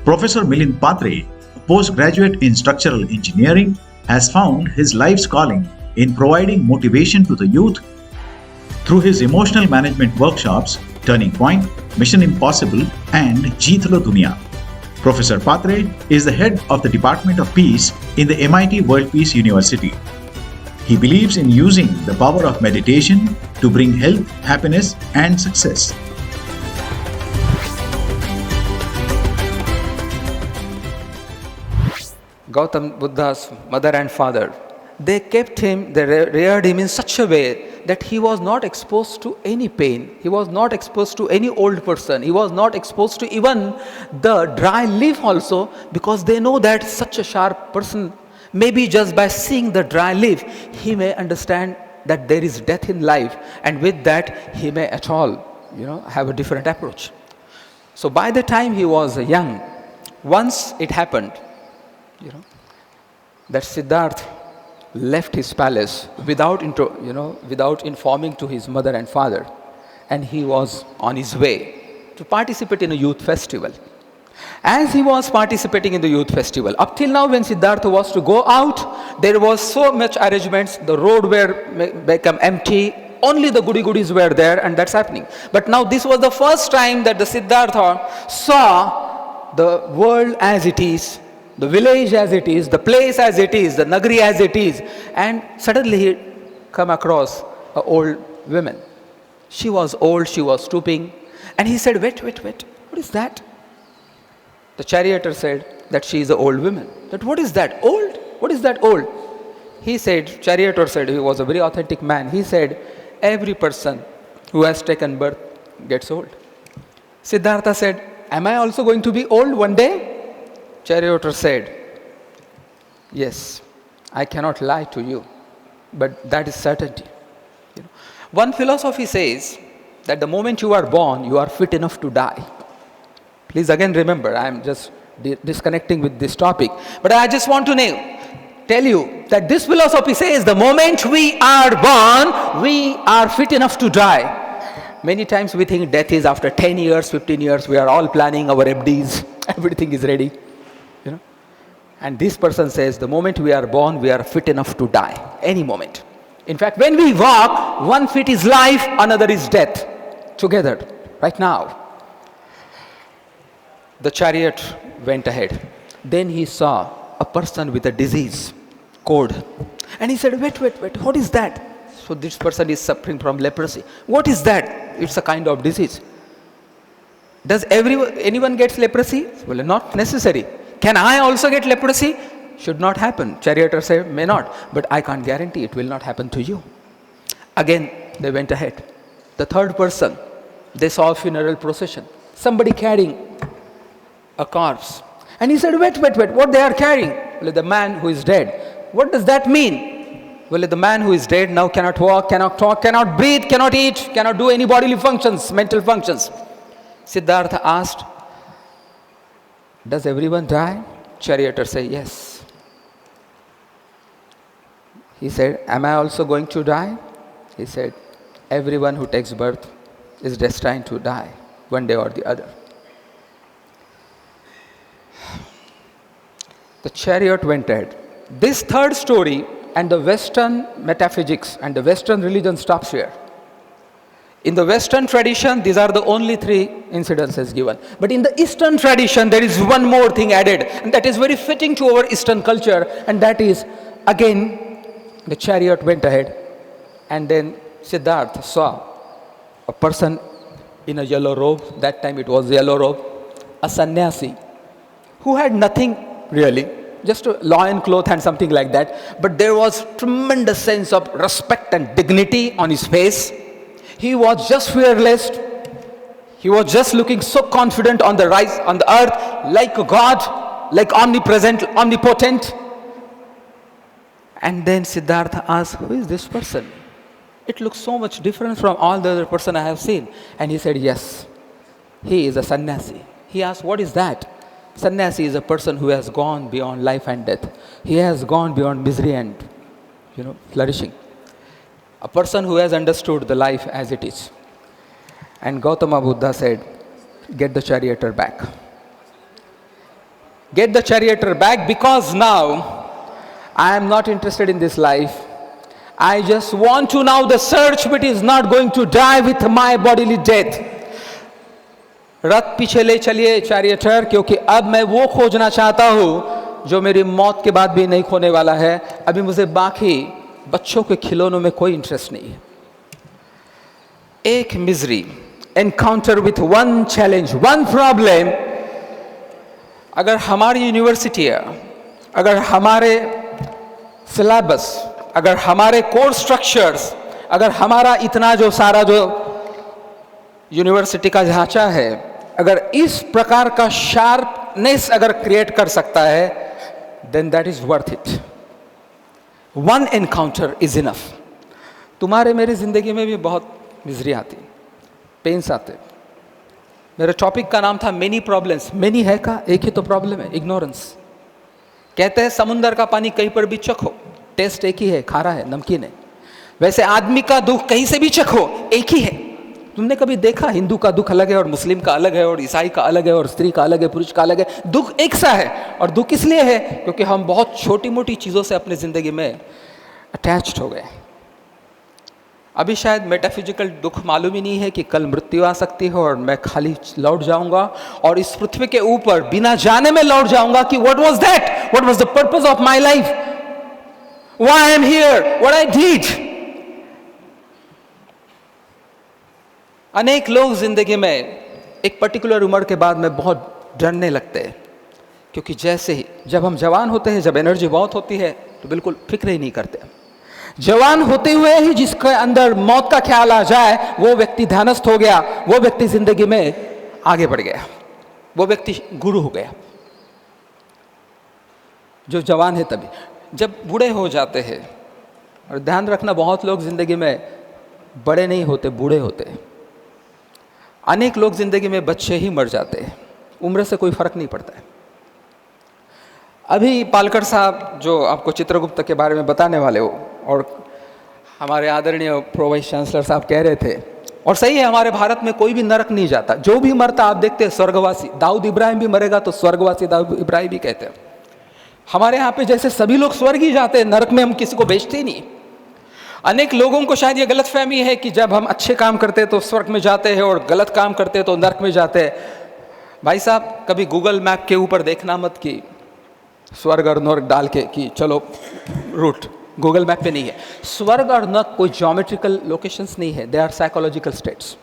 Professor Milind Patre, a postgraduate in structural engineering, has found his life's calling in providing motivation to the youth through his emotional management workshops, Turning Point, Mission Impossible, and Jeet Duniya. Professor Patre is the head of the Dept of Peace in the MIT World Peace University. He believes in using the power of meditation to bring health, happiness, and success. Gautam Buddha's mother and father, they reared him in such a way that he was not exposed to any pain. He was not exposed to any old person. He was not exposed to even the dry leaf also, because they know that such a sharp person, maybe just by seeing the dry leaf, he may understand that there is death in life, and with that he may at all, have a different approach. So by the time he was young, once it happened, that Siddhartha left his palace without informing to his mother and father, and he was on his way to participate in a youth festival. As he was participating in the youth festival, up till now when Siddhartha was to go out, there was so much arrangements, the road become empty, only the goodies were there, and that's happening. But now this was the first time that the Siddhartha saw the world as it is, the village as it is, the place as it is, the nagari as it is, and suddenly he come across an old woman. She was old, she was stooping, and he said, wait, what is that? The charioteer said that she is an old woman. That what is that? Old? What is that old? He said, charioteer said, he was a very authentic man, he said, every person who has taken birth gets old. Siddhartha said, am I also going to be old one day? Charioteer said, yes, I cannot lie to you, but that is certainty. One philosophy says that the moment you are born, you are fit enough to die. Please again remember, I am just disconnecting with this topic, but I just want to tell you that this philosophy says the moment we are born, we are fit enough to die. Many times we think death is after 10 years, 15 years, we are all planning our FDs, everything is ready. And this person says, the moment we are born, we are fit enough to die, any moment. In fact, when we walk, one feet is life, another is death, together, right now. The chariot went ahead. Then he saw a person with a disease, cold. And he said, wait, what is that? So this person is suffering from leprosy. What is that? It's a kind of disease. Does anyone gets leprosy? Well, not necessary. Can I also get leprosy? Should not happen. Charioteer said, may not, but I can't guarantee it will not happen to you. Again, they went ahead. The third person, they saw a funeral procession. Somebody carrying a corpse. And he said, wait, what they are carrying? Well, the man who is dead. What does that mean? Well, the man who is dead now cannot walk, cannot talk, cannot breathe, cannot eat, cannot do any bodily functions, mental functions. Siddhartha asked, does everyone die? Charioteer said, yes. He said, am I also going to die? He said, everyone who takes birth is destined to die one day or the other. The chariot went ahead. This third story and the Western metaphysics and the Western religion stops here. In the Western tradition, these are the only three incidences given. But in the Eastern tradition, there is one more thing added, and that is very fitting to our Eastern culture, and that is, again, the chariot went ahead, and then Siddhartha saw a person in a yellow robe, that time it was yellow robe, a sannyasi, who had nothing really, just a loin cloth and something like that, but there was tremendous sense of respect and dignity on his face. He was just fearless. He was just looking so confident on the earth, like a God, like omnipresent, omnipotent. And then Siddhartha asked, who is this person? It looks so much different from all the other person I have seen. And he said, yes, he is a sannyasi. He asked, what is that? Sannyasi is a person who has gone beyond life and death. He has gone beyond misery and, flourishing. A person who has understood the life as it is. And Gautama Buddha said, get the charioteer back. get the charioteer back, because now I am not interested in this life. I just want to now the search which is not going to die with my bodily death. रथ पीछे ले चलिए charioteer, क्योंकि अब मैं वो खोजना चाहता हूं जो मेरी मौत के बाद भी नहीं खोने वाला है. अभी मुझे बाकी बच्चों के खिलौनों में कोई इंटरेस्ट नहीं है. एक misery, encounter with one challenge, one problem. अगर हमारी यूनिवर्सिटी, अगर हमारे सिलेबस, अगर हमारे कोर्स स्ट्रक्चर्स, अगर हमारा इतना जो सारा जो यूनिवर्सिटी का ढांचा है, अगर इस प्रकार का शार्पनेस अगर क्रिएट कर सकता है, then that is worth it. One encounter is enough. तुम्हारे मेरी जिंदगी में भी बहुत मिजरी आती, पेन्स आते. मेरे टॉपिक का नाम था मेनी प्रॉब्लम्स. मेनी है का एक ही तो प्रॉब्लम है, इग्नोरेंस. कहते हैं समुंदर का पानी कहीं पर भी चखो, टेस्ट एक ही है, खारा है, नमकीन है. वैसे आदमी का दुख कहीं से भी चखो, एक ही है. तुमने कभी देखा हिंदू का दुख अलग है और मुस्लिम का अलग है और ईसाई का अलग है और स्त्री का अलग है, पुरुष का अलग है? दुख एक सा है. और दुख इसलिए है क्योंकि हम बहुत छोटी मोटी चीज़ों से अपनी ज़िंदगी में अटैच्ड हो गए. अभी शायद मेटाफिजिकल दुख मालूम ही नहीं है कि कल मृत्यु आ सकती है और मैं खाली लौट जाऊंगा और इस पृथ्वी के ऊपर बिना जाने में लौट जाऊंगा कि what was that, what was the purpose of my life, why I am here, what I did. अनेक लोग जिंदगी में एक पर्टिकुलर उम्र के बाद में बहुत डरने लगते हैं, क्योंकि जैसे ही जब हम जवान होते हैं, जब एनर्जी बहुत होती है, तो बिल्कुल फिक्र ही नहीं करते. जवान होते हुए ही जिसके अंदर मौत का ख्याल आ जाए, वो व्यक्ति ध्यानस्थ हो गया, वो व्यक्ति जिंदगी में आगे बढ़ गया, वो व्यक्ति गुरु हो गया. जो जवान है तभी. जब बूढ़े हो जाते हैं, और ध्यान रखना बहुत लोग जिंदगी में बड़े नहीं होते, बूढ़े होते हैं. अनेक लोग जिंदगी में बच्चे ही मर जाते हैं, उम्र से कोई फर्क नहीं पड़ता है. अभी पालकर साहब जो आपको चित्रगुप्त के बारे में बताने वाले हो, और हमारे आदरणीय प्रो वाइस चांसलर साहब कह रहे थे, और सही है, हमारे भारत में कोई भी नरक नहीं जाता. जो भी मरता आप देखते हैं स्वर्गवासी. दाऊद इब्राहिम भी मरेगा तो स्वर्गवासी दाऊद इब्राहिम भी कहते हैं. हमारे यहाँ पे जैसे सभी लोग स्वर्ग ही जाते हैं, नरक में हम किसी को भेजते ही नहीं. अनेक लोगों को शायद ये गलत फहमी है कि जब हम अच्छे काम करते हैं तो स्वर्ग में जाते हैं और गलत काम करते हैं तो नरक में जाते हैं. भाई साहब, कभी गूगल मैप के ऊपर देखना मत कि स्वर्ग और नरक डाल के कि चलो रूट, गूगल मैप पे नहीं है. स्वर्ग और नरक कोई ज्योमेट्रिकल लोकेशंस नहीं है, दे आर साइकोलॉजिकल स्टेट्स.